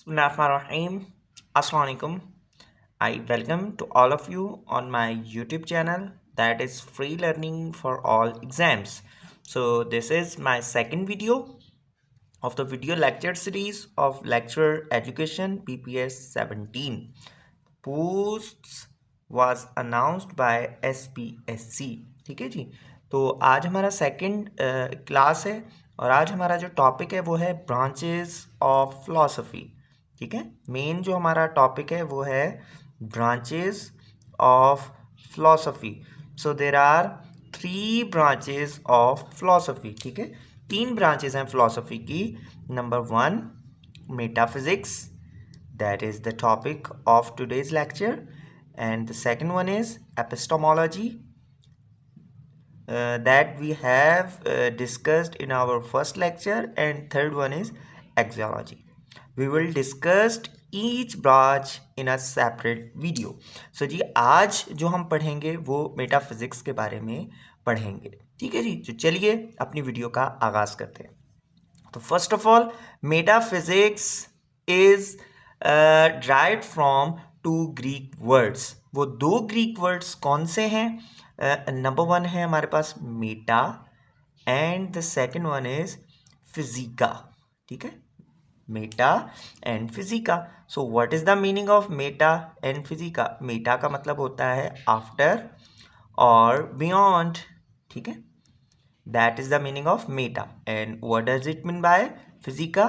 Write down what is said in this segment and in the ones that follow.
Bismillahirrahmanirrahim. Assalamu alaikum. I welcome to all of you on my YouTube channel that is free learning for all exams. So this is my second video of the video lecture series of lecture education PPS 17. Posts was announced by SPSC. ठीक है जी। तो आज हमारा second class है और आज हमारा जो टॉपिक है वो है ब्रांचेस ऑफ फिलॉसफी। ठीक है, मेन जो हमारा टॉपिक है वो है branches of philosophy. So there are 3 branches of philosophy. ठीक है, 3 ब्रांचेस हैं फिलॉसफी की। Number 1 metaphysics, that is the topic of today's lecture, and the second one is epistemology, that we have discussed in our first lecture, and third one is axiology. We will discuss each branch in a separate video. So जी आज जो हम पढ़ेंगे वो metaphysics के बारे में पढ़ेंगे। ठीक है जी, तो चलिए अपनी वीडियो का आगाज़ करते हैं। तो first of all metaphysics is derived from 2 Greek words. वो 2 ग्रीक वर्ड्स कौन से हैं? नंबर 1 है हमारे पास meta and the second one is physika. ठीक है, meta and physika. So what is the meaning of meta and physika? Meta का मतलब होता है आफ्टर और बियॉन्ड। ठीक है, that is the meaning of meta. And what does it mean by physica?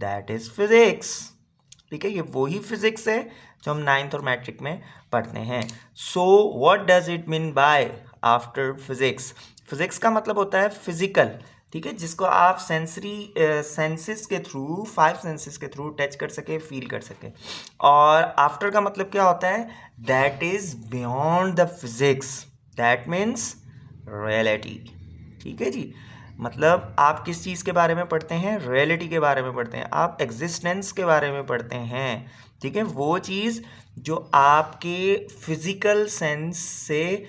That is physics. ठीक है, ये वही फिजिक्स है जो हम 9th और मैट्रिक में पढ़ते हैं। So what does it mean by after physics? Physics का मतलब होता है फिजिकल। ठीक है, जिसको आप सेंसरी सेंसेस के थ्रू 5 सेंसेस के थ्रू टच कर सके, फील कर सके। और आफ्टर का मतलब क्या होता है? That is beyond the physics, that means reality. ठीक है जी, मतलब आप किस चीज़ के बारे में पढ़ते हैं? रियलिटी के बारे में पढ़ते हैं, आप एग्जिस्टेंस के बारे में पढ़ते हैं। ठीक है, वो चीज़ जो आपके फिजिकल सेंस से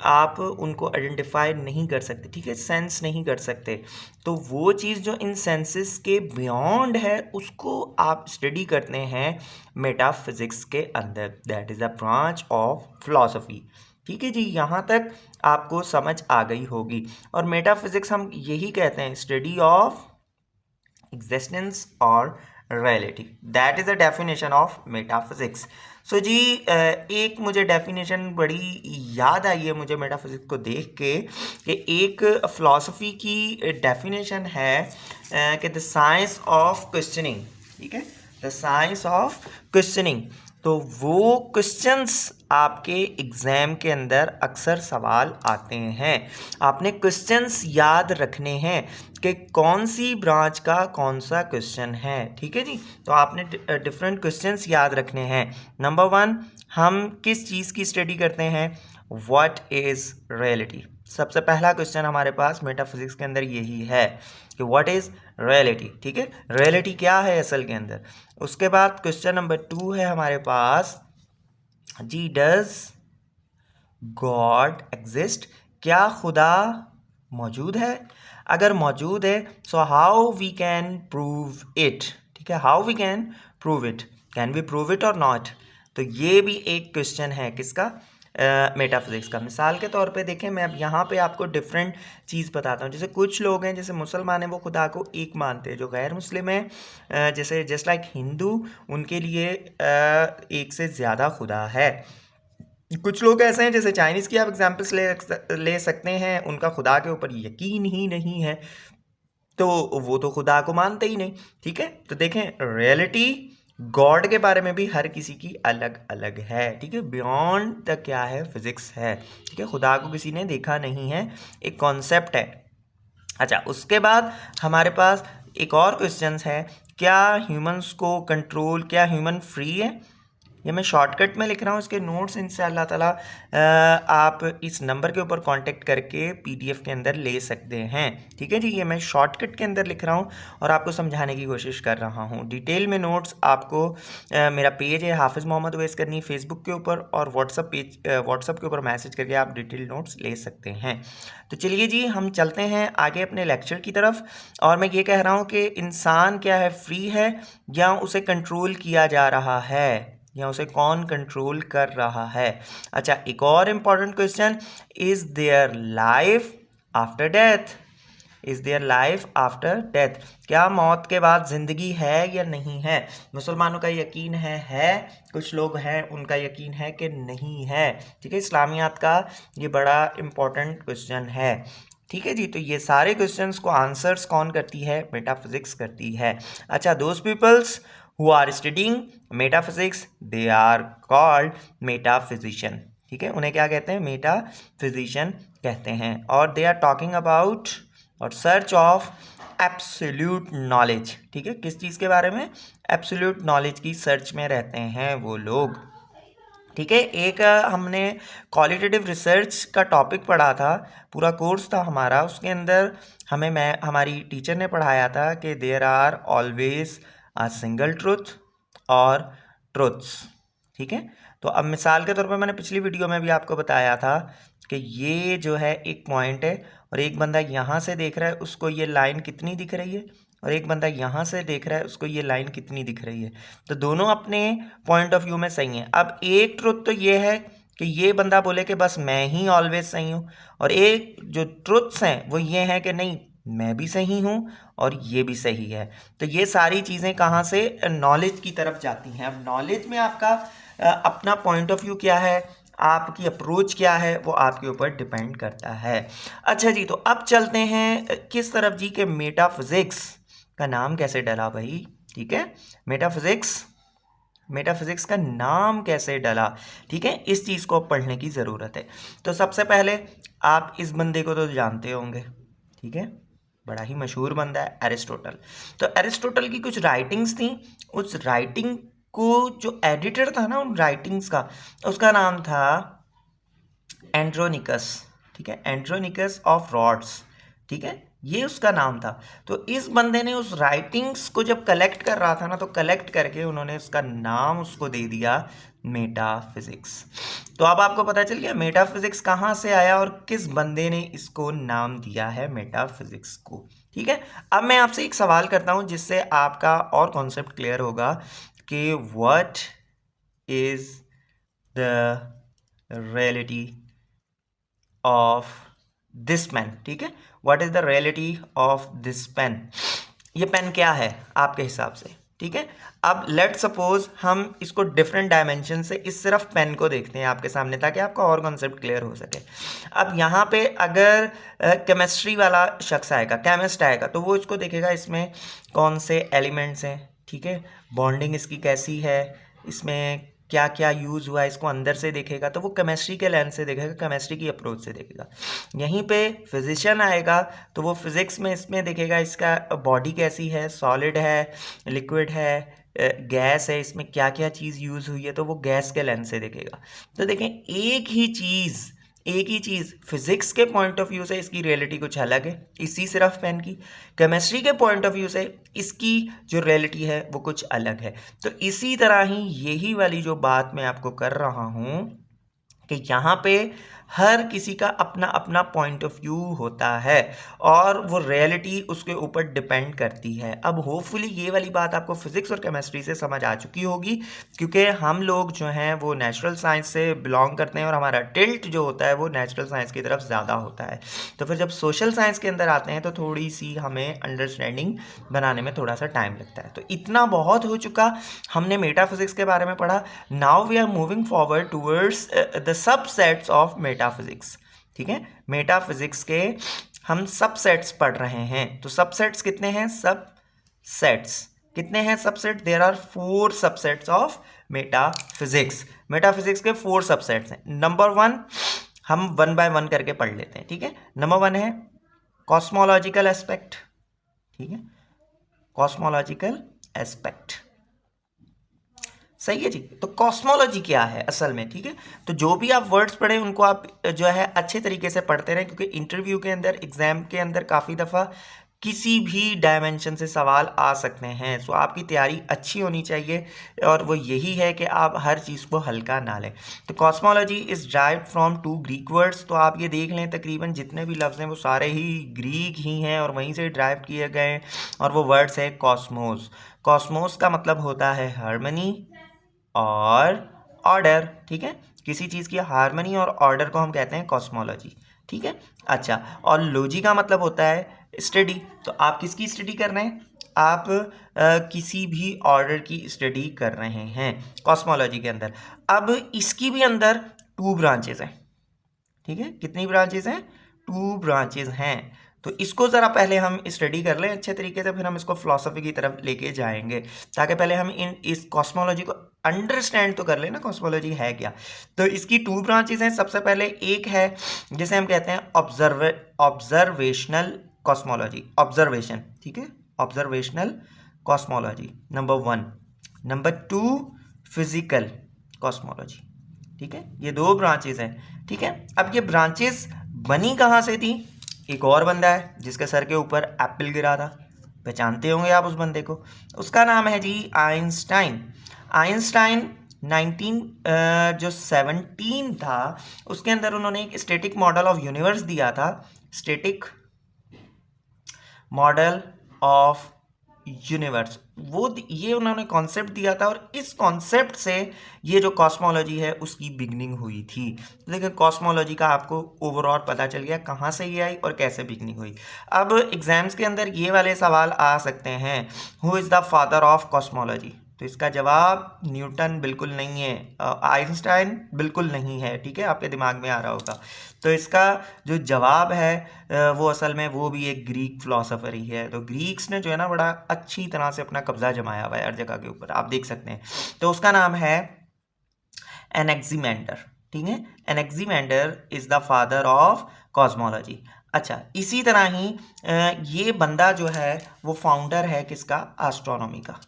आप उनको आइडेंटिफाई नहीं कर सकते। ठीक है, सेंस नहीं कर सकते, तो वो चीज़ जो इन सेंसेस के बियॉन्ड है उसको आप स्टडी करते हैं मेटाफिजिक्स के अंदर। That is the branch of philosophy. ठीक है जी, यहाँ तक आपको समझ आ गई होगी। और मेटाफिजिक्स हम यही कहते हैं, स्टडी ऑफ एग्जिस्टेंस और reality. That is the definition of metaphysics. So जी एक मुझे डेफिनेशन बड़ी याद आई है मुझे मेटाफिजिक्स को देख के, कि एक फिलॉसफी की डेफिनेशन है कि द साइंस ऑफ क्वेश्चनिंग। ठीक है, द साइंस ऑफ क्वेश्चनिंग। तो वो क्वेश्चंस आपके एग्ज़ाम के अंदर अक्सर सवाल आते हैं। आपने क्वेश्चंस याद रखने हैं कि कौन सी ब्रांच का कौन सा क्वेश्चन है। ठीक है जी, तो आपने डिफरेंट क्वेश्चंस याद रखने हैं। नंबर 1, हम किस चीज़ की स्टडी करते हैं? What is reality. सबसे पहला क्वेश्चन हमारे पास मेटाफिजिक्स के अंदर यही है कि व्हाट इज़ रियलिटी। ठीक है, रियलिटी क्या है असल के अंदर। उसके बाद क्वेश्चन नंबर 2 है हमारे पास जी, डज गॉड एग्जिस्ट। क्या खुदा मौजूद है? अगर मौजूद है so how we can prove it. ठीक है, how we can prove it, can we prove it और नॉट। तो ये भी एक क्वेश्चन है किसका? मेटाफिजिक्स का। मिसाल के तौर पे देखें, मैं अब यहाँ पे आपको डिफरेंट चीज़ बताता हूँ। जैसे कुछ लोग हैं, जैसे मुसलमान हैं, वो खुदा को एक मानते हैं। जो गैर मुस्लिम हैं, जैसे जस्ट लाइक हिंदू, उनके लिए एक से ज़्यादा खुदा है। कुछ लोग ऐसे हैं, जैसे चाइनीज़ की आप एग्जाम्पल्स ले सकते हैं, उनका खुदा के ऊपर यकीन ही नहीं है, तो वो तो खुदा को मानते ही नहीं। ठीक है, तो देखें रियलिटी गॉड के बारे में भी हर किसी की अलग अलग है। ठीक है, बियॉन्ड द क्या है? फिजिक्स है। ठीक है, खुदा को किसी ने देखा नहीं है, एक कॉन्सेप्ट है। अच्छा, उसके बाद हमारे पास एक और क्वेश्चन है, क्या ह्यूमंस को कंट्रोल, क्या ह्यूमन फ्री है? ये मैं शॉर्टकट में लिख रहा हूँ, इसके नोट्स इंशाअल्लाह ताला आप इस नंबर के ऊपर कांटेक्ट करके पीडीएफ के अंदर ले सकते हैं। ठीक है जी, ये मैं शॉर्टकट के अंदर लिख रहा हूँ और आपको समझाने की कोशिश कर रहा हूँ। डिटेल में नोट्स आपको मेरा पेज है हाफिज़ मोहम्मद उवैस करनी फेसबुक के ऊपर, और व्हाट्सअप के ऊपर मैसेज करके आप डिटेल नोट्स ले सकते हैं। तो चलिए जी, हम चलते हैं आगे अपने लेक्चर की तरफ। और मैं ये कह रहा हूँ कि इंसान क्या है, फ्री है या उसे कंट्रोल किया जा रहा है, या उसे कौन कंट्रोल कर रहा है। अच्छा, एक और important question, is their life after death? Is their life after death? क्या मौत के बाद जिंदगी है या नहीं है? मुसलमानों का यकीन है, कुछ लोग हैं उनका यकीन है कि नहीं है। ठीक है, इस्लामियात का ये बड़ा इम्पोर्टेंट क्वेश्चन है। ठीक है जी, तो ये सारे क्वेश्चंस को आंसर्स कौन करती है? मेटाफिजिक्स करती है। अच्छा, those peoples who are studying metaphysics they are called metaphysician. ठीक है, उन्हें क्या कहते हैं? मेटाफिजिशियन कहते हैं। और दे आर टॉकिंग अबाउट और सर्च ऑफ एब्सोल्यूट नॉलेज। ठीक है, किस चीज़ के बारे में? एब्सोल्यूट नॉलेज की सर्च में रहते हैं वो लोग। ठीक है, एक हमने क्वालिटेटिव रिसर्च का टॉपिक पढ़ा था, पूरा कोर्स था हमारा, उसके अंदर हमारी टीचर ने पढ़ाया था कि there are always a single truth और ट्रुथ्स। ठीक है, तो अब मिसाल के तौर पर मैंने पिछली वीडियो में भी आपको बताया था कि ये जो है एक पॉइंट है और एक बंदा यहाँ से देख रहा है, उसको ये लाइन कितनी दिख रही है, और एक बंदा यहाँ से देख रहा है, उसको ये लाइन कितनी दिख रही है। तो दोनों अपने पॉइंट ऑफ व्यू में सही हैं। अब एक ट्रुथ तो ये है कि ये बंदा बोले कि बस मैं ही ऑलवेज सही हूँ, और एक जो ट्रुथ्स हैं वो ये हैं कि नहीं, मैं भी सही हूँ और ये भी सही है। तो ये सारी चीज़ें कहाँ से? नॉलेज की तरफ जाती हैं। अब नॉलेज में आपका अपना पॉइंट ऑफ व्यू क्या है, आपकी अप्रोच क्या है, वो आपके ऊपर डिपेंड करता है। अच्छा जी, तो अब चलते हैं किस तरफ जी, के मेटाफिजिक्स का नाम कैसे डला भाई। ठीक है, मेटाफिजिक्स का नाम कैसे डला? ठीक है, इस चीज़ को पढ़ने की ज़रूरत है। तो सबसे पहले आप इस बंदे को तो जानते होंगे। ठीक है, बड़ा ही मशहूर बंदा है, एरिस्टोटल। तो एरिस्टोटल की कुछ राइटिंग्स थी, उस राइटिंग को जो एडिटर था ना उन राइटिंग्स का, उसका नाम था एंड्रोनिकस। ठीक है, एंड्रोनिकस ऑफ रॉड्स। ठीक है, ये उसका नाम था। तो इस बंदे ने उस राइटिंग्स को जब कलेक्ट कर रहा था ना, तो कलेक्ट करके उन्होंने उसका नाम उसको दे दिया मेटाफिजिक्स। तो अब आपको पता चल गया मेटाफिजिक्स कहाँ से आया और किस बंदे ने इसको नाम दिया है मेटाफिजिक्स को। ठीक है, अब मैं आपसे एक सवाल करता हूँ जिससे आपका और कॉन्सेप्ट क्लियर होगा कि what is the reality of this pen. ठीक है, what is the reality of this pen? ये पेन क्या है आपके हिसाब से? ठीक है, अब लेट सपोज हम इसको डिफरेंट डायमेंशन से इस सिर्फ पेन को देखते हैं आपके सामने, ताकि आपका और कॉन्सेप्ट क्लियर हो सके। अब यहाँ पे अगर केमिस्ट्री वाला शख्स आएगा, केमिस्ट आएगा, तो वो इसको देखेगा इसमें कौन से एलिमेंट्स हैं। ठीक है, बॉन्डिंग इसकी कैसी है, इसमें क्या क्या यूज़ हुआ है, इसको अंदर से देखेगा, तो वो केमिस्ट्री के लेंस से देखेगा, केमिस्ट्री की अप्रोच से देखेगा। यहीं पे फिजिशियन आएगा तो वो फिज़िक्स में इसमें देखेगा इसका बॉडी कैसी है, सॉलिड है, लिक्विड है, गैस है, इसमें क्या क्या चीज़ यूज़ हुई है, तो वो गैस के लेंस से देखेगा। तो देखें, एक ही चीज़ फिज़िक्स के पॉइंट ऑफ व्यू से इसकी रियलिटी कुछ अलग है, इसी सिर्फ पेन की। केमिस्ट्री के पॉइंट ऑफ व्यू से इसकी जो रियलिटी है वो कुछ अलग है। तो इसी तरह ही यही वाली जो बात मैं आपको कर रहा हूँ कि यहाँ पे हर किसी का अपना अपना पॉइंट ऑफ व्यू होता है और वो रियलिटी उसके ऊपर डिपेंड करती है। अब होपफुली ये वाली बात आपको फिजिक्स और केमिस्ट्री से समझ आ चुकी होगी, क्योंकि हम लोग जो हैं वो नेचुरल साइंस से बिलोंग करते हैं और हमारा टिल्ट जो होता है वो नेचुरल साइंस की तरफ ज़्यादा होता है। तो फिर जब सोशल साइंस के अंदर आते हैं तो थोड़ी सी हमें अंडरस्टैंडिंग बनाने में थोड़ा सा टाइम लगता है। तो इतना बहुत हो चुका, हमने मेटाफिजिक्स के बारे में पढ़ा। Now we are moving forward towards the subsets of metaphysics. ठीक है, मेटाफिजिक्स के हम सबसेट्स पढ़ रहे हैं। तो सबसेट्स कितने हैं? सबसेट्स कितने हैं? Subset, there are 4 subsets of metaphysics. Metaphysics के 4 सबसेट्स हैं। नंबर 1 हम 1 बाय 1 करके पढ़ लेते हैं। ठीक है, नंबर 1 है कॉस्मोलॉजिकल एस्पेक्ट। ठीक है, कॉस्मोलॉजिकल एस्पेक्ट। सही है जी। तो कॉस्मोलॉजी क्या है असल में, ठीक है। तो जो भी आप वर्ड्स पढ़े उनको आप जो है अच्छे तरीके से पढ़ते रहें, क्योंकि इंटरव्यू के अंदर, एग्जाम के अंदर काफ़ी दफ़ा किसी भी डायमेंशन से सवाल आ सकते हैं। सो आपकी तैयारी अच्छी होनी चाहिए और वो यही है कि आप हर चीज़ को हल्का ना लें। तो cosmology is derived from 2 Greek words. तो आप ये देख लें तकरीबन जितने भी लफ्ज़ हैं वो सारे ही ग्रीक ही हैं और वहीं से ड्राइव किए गए हैं, और वो वर्ड्स है कॉस्मोस। कॉस्मोस का मतलब होता है हार्मनी और ऑर्डर, ठीक है। किसी चीज़ की हार्मनी और ऑर्डर को हम कहते हैं कॉस्मोलॉजी, ठीक है। अच्छा, और लॉजी का मतलब होता है स्टडी। तो आप किसकी स्टडी कर रहे हैं? आप किसी भी ऑर्डर की स्टडी कर रहे हैं कॉस्मोलॉजी के अंदर। अब इसकी भी अंदर 2 ब्रांचेज हैं, ठीक है। कितनी ब्रांचेज हैं? 2 ब्रांचेज हैं। तो इसको ज़रा पहले हम स्टडी कर लें अच्छे तरीके से, फिर हम इसको फिलॉसफी की तरफ लेके जाएंगे, ताकि पहले हम इस कॉस्मोलॉजी को अंडरस्टैंड तो कर लें ना, कॉस्मोलॉजी है क्या। तो इसकी 2 ब्रांचेज हैं। सबसे पहले एक है जिसे हम कहते हैं ऑब्जर्वेशनल कॉस्मोलॉजी, ऑब्जर्वेशन, ठीक है, observational cosmology, number 1। Number 2 physical cosmology, ठीक है। ये 2 ब्रांचेज हैं, ठीक है। अब ये ब्रांचेस बनी कहाँ से थी? एक और बंदा है जिसके सर के ऊपर एप्पल गिरा था, पहचानते होंगे आप उस बंदे को। उसका नाम है जी आइंस्टाइन। आइंस्टाइन 17 था, उसके अंदर उन्होंने एक स्टैटिक मॉडल ऑफ यूनिवर्स दिया था, स्टैटिक मॉडल ऑफ यूनिवर्स। ये उन्होंने कॉन्सेप्ट दिया था, और इस कॉन्सेप्ट से ये जो कॉस्मोलॉजी है उसकी बिगनिंग हुई थी। तो देखिए, कॉस्मोलॉजी का आपको ओवरऑल पता चल गया कहाँ से ये आई और कैसे बिगनिंग हुई। अब एग्जाम्स के अंदर ये वाले सवाल आ सकते हैं, who is the father of cosmology? तो इसका जवाब न्यूटन बिल्कुल नहीं है, आइंस्टाइन बिल्कुल नहीं है, ठीक है, आपके दिमाग में आ रहा होगा। तो इसका जो जवाब है वो असल में वो भी एक ग्रीक फिलोसोफर ही है। तो ग्रीक्स ने जो है ना बड़ा अच्छी तरह से अपना कब्जा जमाया हुआ है हर जगह के ऊपर, आप देख सकते हैं। तो उसका नाम है एनेक्सीमेंडर, ठीक है। Anaximander is the father of cosmology. अच्छा, इसी तरह ही ये बंदा जो है वो फाउंडर है किसका? एस्ट्रोनॉमी का।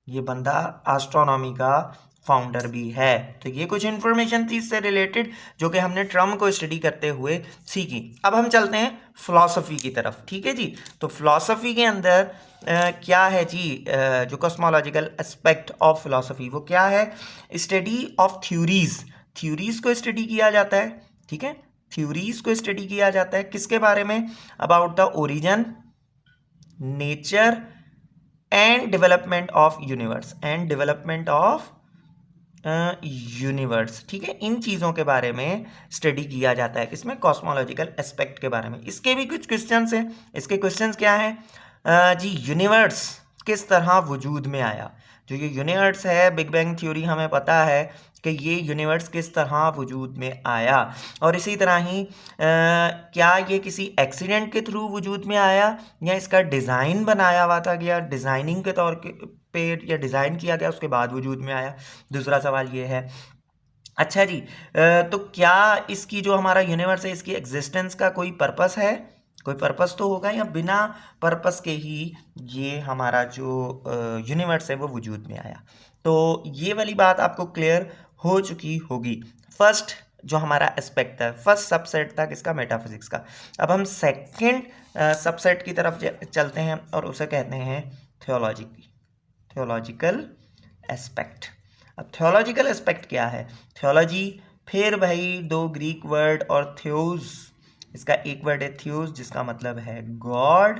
ये बंदा एस्ट्रोनॉमी का फाउंडर भी है। तो ये कुछ इंफॉर्मेशन थी इससे रिलेटेड जो कि हमने टर्म को स्टडी करते हुए सीखी। अब हम चलते हैं फिलॉसफी की तरफ, ठीक है जी। तो फिलॉसफी के अंदर क्या है जी, जो कॉस्मोलॉजिकल एस्पेक्ट ऑफ फिलॉसफी वो क्या है? Study of theories. थ्योरीज को स्टडी किया जाता है, ठीक है। थ्योरीज को स्टडी किया जाता है किसके बारे में? About the origin, nature and development of universe, and development of universe, ठीक है। इन चीज़ों के बारे में स्टडी किया जाता है किसमें? कॉस्मोलॉजिकल एस्पेक्ट के बारे में। इसके भी कुछ क्वेश्चंस हैं। इसके क्वेश्चंस क्या हैं जी? यूनिवर्स किस तरह वजूद में आया? जो ये यूनिवर्स है, बिग बैंग थ्योरी हमें पता है कि ये यूनिवर्स किस तरह वजूद में आया। और इसी तरह ही क्या ये किसी एक्सीडेंट के थ्रू वजूद में आया, या इसका डिज़ाइन बनाया हुआ था, या डिज़ाइनिंग के तौर पे या डिज़ाइन किया गया उसके बाद वजूद में आया? दूसरा सवाल ये है। अच्छा जी, तो क्या इसकी जो हमारा यूनिवर्स है इसकी एग्जिस्टेंस का कोई पर्पस है? कोई पर्पस तो होगा, या बिना पर्पस के ही ये हमारा जो यूनिवर्स है वो वजूद में आया? तो ये वाली बात आपको क्लियर हो चुकी होगी। फर्स्ट जो हमारा एस्पेक्ट था, फर्स्ट सबसेट था किसका? मेटाफिजिक्स का। अब हम सेकंड सबसेट की तरफ चलते हैं और उसे कहते हैं थियोलॉजी की, थियोलॉजिकल एस्पेक्ट। अब थियोलॉजिकल एस्पेक्ट क्या है? थियोलॉजी फिर भाई 2 ग्रीक वर्ड और थ्योस, इसका एक वर्ड है थ्योस जिसका मतलब है गॉड,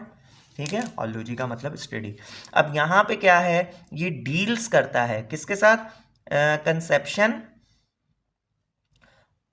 ठीक है, और लॉजी का मतलब स्टडी। अब यहाँ पे क्या है? ये डील्स करता है किसके साथ? Conception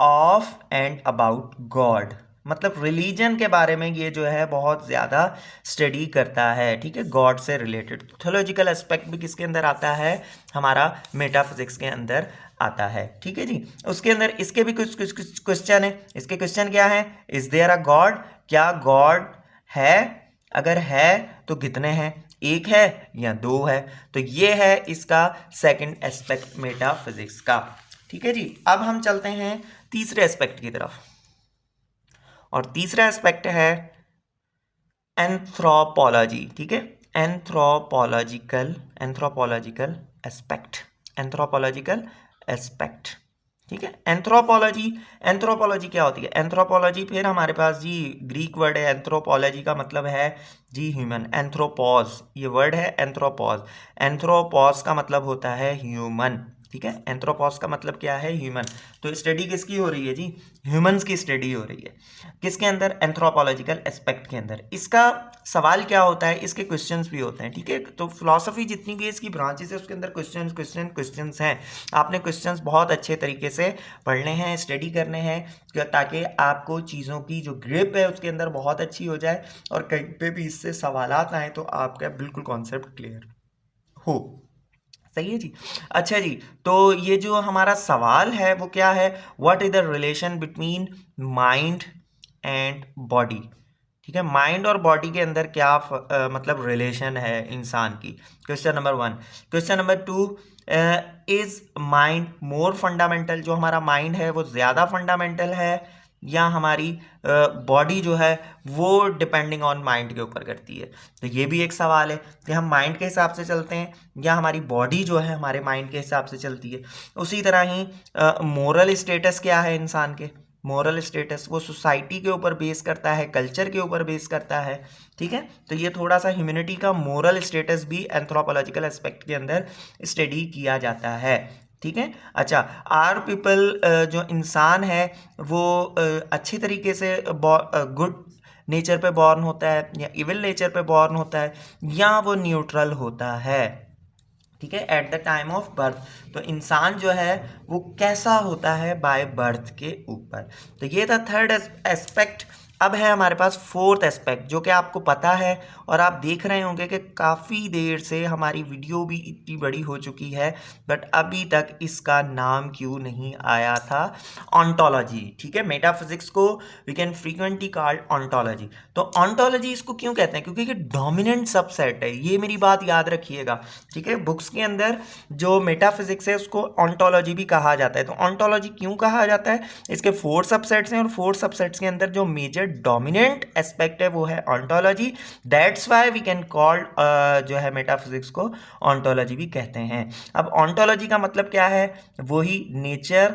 of and about God, मतलब रिलीजन के बारे में ये जो है बहुत ज़्यादा स्टडी करता है, ठीक है, गॉड से रिलेटेड। थियोलॉजिकल एस्पेक्ट भी किसके अंदर आता है? हमारा मेटाफिजिक्स के अंदर आता है, ठीक है जी। उसके अंदर इसके भी कुछ क्वेश्चन है। इसके क्वेश्चन क्या है? Is there a God? क्या गॉड है? अगर है तो कितने हैं? एक है या 2 है? तो ये है इसका सेकंड एस्पेक्ट मेटाफिजिक्स का, ठीक है जी। अब हम चलते हैं तीसरे एस्पेक्ट की तरफ, और तीसरा एस्पेक्ट है एंथ्रोपोलॉजी, ठीक है, एंथ्रोपोलॉजिकल एस्पेक्ट। Anthropological aspect. ठीक है, एंथ्रोपोलॉजी क्या होती है? एंथ्रोपोलॉजी फिर हमारे पास जी ग्रीक वर्ड है, एंथ्रोपोलॉजी का मतलब है जी ह्यूमन। एंथ्रोपोज ये वर्ड है, एंथ्रोपोज। एंथ्रोपोज का मतलब होता है ह्यूमन। ठीक है, एंथ्रोपोज का मतलब क्या है? ह्यूमन। तो स्टडी किसकी हो रही है जी? ह्यूमंस की स्टडी हो रही है। किसके अंदर? एंथ्रोपोलॉजिकल एस्पेक्ट के अंदर। इसका सवाल क्या होता है? इसके क्वेश्चंस भी होते हैं। ठीक है, तो फिलॉसफी जितनी भी इसकी ब्रांचेस है उसके अंदर क्वेश्चंस हैं। आपने क्वेश्चंस बहुत अच्छे तरीके से पढ़ने हैं, स्टडी करने हैं, ताकि आपको चीज़ों की जो ग्रिप है उसके अंदर बहुत अच्छी हो जाए और कहीं पे भी इससे सवालात आए तो आपका बिल्कुल कॉन्सेप्ट क्लियर हो। सही है जी। अच्छा जी, तो ये जो हमारा सवाल है वो क्या है? What is the relation between mind and body? ठीक है, माइंड और बॉडी के अंदर क्या मतलब रिलेशन है इंसान की? Question number 1। Question number 2, is mind more fundamental? जो हमारा माइंड है वो ज़्यादा फंडामेंटल है या हमारी बॉडी जो है वो डिपेंडिंग ऑन माइंड के ऊपर करती है? तो ये भी एक सवाल है कि हम माइंड के हिसाब से चलते हैं या हमारी बॉडी जो है हमारे माइंड के हिसाब से चलती है। उसी तरह ही मोरल स्टेटस क्या है इंसान के? मोरल स्टेटस वो सोसाइटी के ऊपर बेस करता है, कल्चर के ऊपर बेस करता है। ठीक है, तो ये थोड़ा सा ह्यूमैनिटी का मोरल स्टेटस भी एंथ्रोपोलॉजिकल एस्पेक्ट के अंदर स्टडी किया जाता है। ठीक है, अच्छा, आर पीपल जो इंसान है वो अच्छी तरीके से गुड नेचर पे बॉर्न होता है या इविल नेचर पे बॉर्न होता है या वो न्यूट्रल होता है? ठीक है, at the time of birth. तो इंसान जो है वो कैसा होता है बाय बर्थ के ऊपर। तो ये था थर्ड एस्पेक्ट। अब है हमारे पास फोर्थ एस्पेक्ट, जो कि आपको पता है और आप देख रहे होंगे कि काफ़ी देर से हमारी वीडियो भी इतनी बड़ी हो चुकी है बट अभी तक इसका नाम क्यों नहीं आया था? ऑन्टोलॉजी। ठीक है, मेटाफिजिक्स को we can frequently called ontology. तो ऑन्टोलॉजी इसको क्यों कहते हैं? क्योंकि ये डोमिनेंट सबसेट है, ये मेरी बात याद रखिएगा। ठीक है, बुक्स के अंदर जो मेटाफिजिक्स है उसको ऑन्टोलॉजी भी कहा जाता है। तो ऑन्टोलॉजी क्यों कहा जाता है? इसके 4 सबसेट्स हैं और 4 सबसेट्स के अंदर जो मेजर डोमिनेंट एस्पेक्ट है वो है ontology. That's why we can call जो है मेटाफिजिक्स को ऑन्टोलॉजी भी कहते हैं। अब ऑन्टोलॉजी का मतलब क्या है? वही nature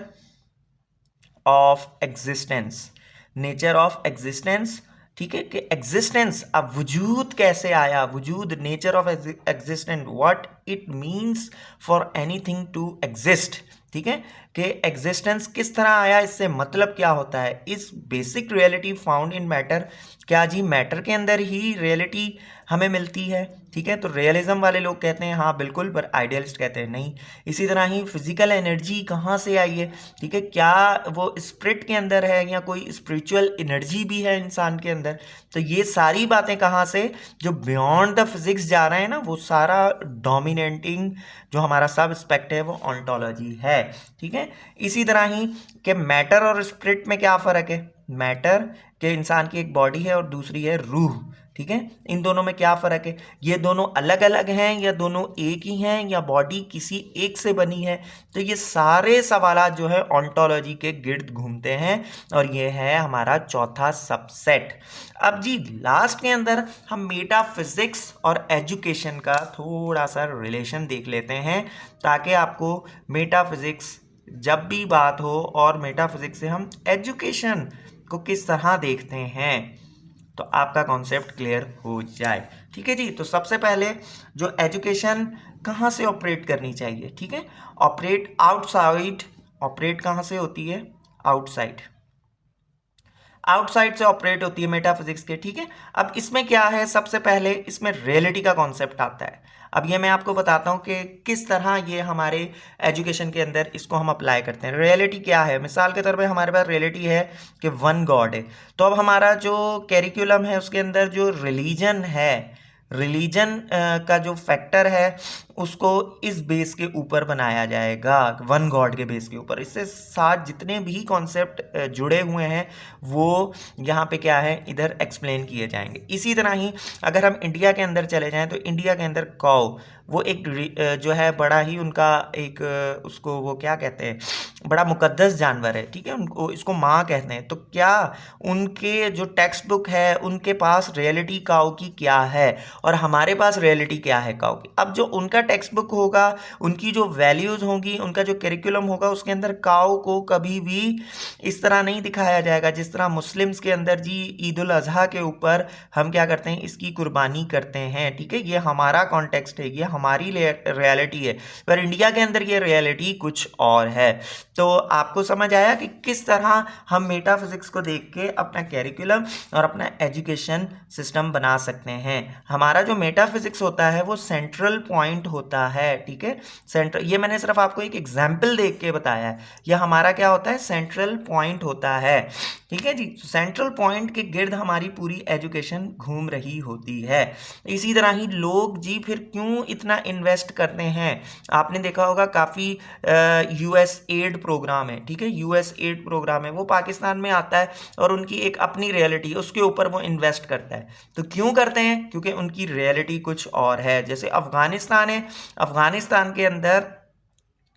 of existence. Nature of existence. ठीक है, कि एग्जिस्टेंस, अब वजूद कैसे आया? वजूद, nature of existence, what it means for anything to exist. ठीक है, कि एग्जिस्टेंस किस तरह आया, इससे मतलब क्या होता है? इस basic reality found in matter. क्या जी मैटर के अंदर ही रियलिटी हमें मिलती है? ठीक है, तो रियलिज्म वाले लोग कहते हैं हाँ बिल्कुल, पर आइडियलिस्ट कहते हैं नहीं। इसी तरह ही फिजिकल एनर्जी कहाँ से आई है? ठीक है, क्या वो स्पिरिट के अंदर है या कोई स्पिरिचुअल एनर्जी भी है इंसान के अंदर? तो ये सारी बातें कहाँ से, जो बियॉन्ड द फिजिक्स जा रहे हैं ना, वो सारा डोमिनेटिंग जो हमारा सब एस्पेक्ट है वो ऑन्टोलॉजी है। ठीक है, इसी तरह ही कि मैटर और स्पिरिट में क्या फ़र्क है? मैटर के इंसान की एक बॉडी है और दूसरी है रूह। ठीक है, इन दोनों में क्या फ़र्क है? ये दोनों अलग अलग हैं या दोनों एक ही हैं या बॉडी किसी एक से बनी है? तो ये सारे सवालात जो है ऑन्टोलॉजी के गिर्द घूमते हैं और ये है हमारा चौथा सबसेट। अब जी लास्ट के अंदर हम मेटाफिजिक्स और एजुकेशन का थोड़ा सा रिलेशन देख लेते हैं, ताकि आपको मेटाफिजिक्स जब भी बात हो और मेटाफिजिक्स से हम एजुकेशन को किस तरह देखते हैं तो आपका कॉन्सेप्ट क्लियर हो जाए। ठीक है जी, तो सबसे पहले जो एजुकेशन कहाँ से ऑपरेट करनी चाहिए? ठीक है, ऑपरेट आउटसाइड। ऑपरेट कहाँ से होती है? आउटसाइड। आउटसाइड से ऑपरेट होती है मेटाफिजिक्स के। ठीक है, अब इसमें क्या है? सबसे पहले इसमें रियलिटी का कॉन्सेप्ट आता है। अब ये मैं आपको बताता हूँ कि किस तरह ये हमारे एजुकेशन के अंदर इसको हम अप्लाई करते हैं। रियलिटी क्या है? मिसाल के तौर पे हमारे पास रियलिटी है कि वन गॉड है, तो अब हमारा जो कैरिकुलम है उसके अंदर जो रिलीजन है, रिलीजन का जो फैक्टर है उसको इस बेस के ऊपर बनाया जाएगा, वन गॉड के बेस के ऊपर। इससे साथ जितने भी कॉन्सेप्ट जुड़े हुए हैं वो यहाँ पे क्या है, इधर एक्सप्लेन किए जाएंगे। इसी तरह ही अगर हम इंडिया के अंदर चले जाएं तो इंडिया के अंदर काऊ वो एक जो है बड़ा ही उनका एक उसको वो क्या कहते हैं, बड़ा मुकद्दस जानवर है। ठीक है, उनको इसको माँ कहते हैं। तो क्या उनके जो टेक्स्ट बुक है उनके पास रियलिटी काऊ की क्या है और हमारे पास रियलिटी क्या है काऊ की? अब जो उनका टेक्स्ट बुक होगा, उनकी जो वैल्यूज़ होंगी, उनका जो करिकुलम होगा, उसके अंदर काऊ को कभी भी इस तरह नहीं दिखाया जाएगा जिस तरह मुस्लिम्स के अंदर जी ईद उल अजहा के ऊपर हम क्या करते हैं, इसकी कुर्बानी करते हैं। ठीक है, ये हमारा कॉन्टेक्स्ट है, ये हमारी रियलिटी है, पर इंडिया के अंदर ये रियलिटी कुछ और है। तो आपको समझ आया कि किस तरह हम मेटाफिजिक्स को देख के अपना कैरिकुलम और अपना एजुकेशन सिस्टम बना सकते हैं। हमारा जो मेटाफिजिक्स होता है वो सेंट्रल पॉइंट होता है। ठीक है, सेंट्रल, ये मैंने सिर्फ आपको एक एग्जाम्पल देख के बताया है। यह हमारा क्या होता है, सेंट्रल पॉइंट होता है। ठीक है जी, सेंट्रल पॉइंट के गिर्द हमारी पूरी एजुकेशन घूम रही होती है। इसी तरह ही लोग जी फिर क्यों इतना इन्वेस्ट करते हैं, आपने देखा होगा काफ़ी यूएस एड प्रोग्राम है। ठीक है, यूएस एड प्रोग्राम है, वो पाकिस्तान में आता है और उनकी एक अपनी रियलिटी है, उसके ऊपर वो इन्वेस्ट करता है। तो क्यों करते हैं, क्योंकि उनकी रियलिटी कुछ और है। जैसे अफगानिस्तान है, अफगानिस्तान के अंदर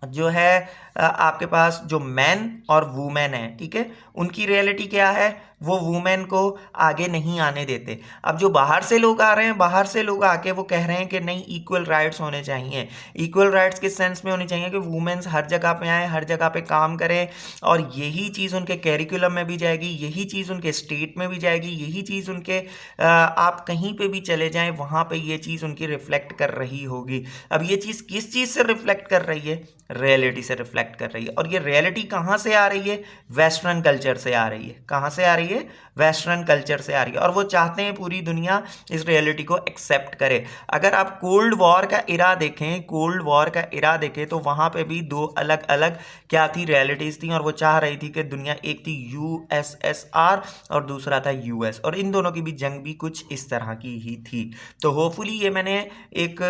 जो है आपके पास जो मैन और वुमेन है, ठीक है, उनकी रियलिटी क्या है, वो वुमेन को आगे नहीं आने देते। अब जो बाहर से लोग आ रहे हैं, बाहर से लोग आके वो कह रहे हैं कि नहीं, इक्वल राइट्स होने चाहिए। इक्वल राइट्स किस सेंस में होनी चाहिए कि वुमेन्स हर जगह पे आए, हर जगह पे काम करें, और यही चीज़ उनके कैरिकुलम में भी जाएगी, यही चीज़ उनके स्टेट में भी जाएगी, यही चीज़ उनके आप कहीं पे भी चले जाएं वहाँ पे ये चीज़ उनकी रिफ्लेक्ट कर रही होगी। अब ये चीज़ किस चीज़ से रिफ्लेक्ट कर रही है, रियलिटी से रिफ्लेक्ट कर रही है। और ये रियलिटी कहाँ से आ रही है, वेस्टर्न कल्चर से आ रही है। कहाँ से आ रही है, वेस्टर्न कल्चर से आ रही है। और वो चाहते हैं पूरी दुनिया इस रियलिटी को एक्सेप्ट करे। अगर आप कोल्ड वॉर का इरा देखें, कोल्ड वॉर का इरा देखें, तो वहाँ पे भी दो अलग अलग क्या थी, रियलिटीज़ थी, और वो चाह रही थी कि दुनिया, एक थी यूएसएसआर और दूसरा था यूएस, और इन दोनों की भी जंग भी कुछ इस तरह की ही थी। तो होपफुली ये मैंने एक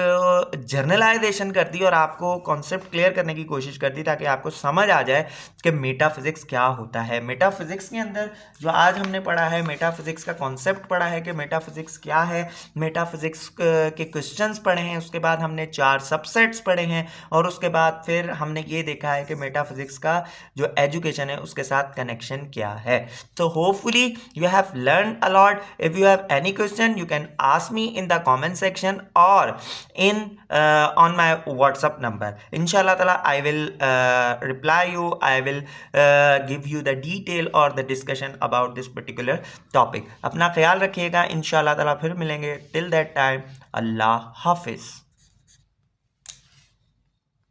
जर्नलाइजेशन कर दी और आपको कॉन्सेप्ट क्लियर करने की कोशिश कर दी, ताकि आपको समझ आ जाए कि मेटाफिजिक्स क्या होता है। मेटाफिजिक्स के अंदर जो आज हमने पढ़ा है, मेटाफिजिक्स का कॉन्सेप्ट पढ़ा है कि मेटाफिजिक्स क्या है, मेटाफिजिक्स के क्वेश्चंस पढ़े हैं, उसके बाद हमने 4 सबसेट्स पढ़े हैं, और उसके बाद फिर हमने ये देखा है कि मेटाफिजिक्स का जो एजुकेशन है उसके साथ कनेक्शन क्या है। तो hopefully you have learn a lot. If you have any question you can ask me in the comment section और इन on my WhatsApp number. Inshallah Taala I will reply you. I will give you the detail or the discussion about this particular topic. अपना ख्याल रखिएगा, इंशाल्लाह ताला फिर मिलेंगे। Till that time, अल्लाह हाफिज़।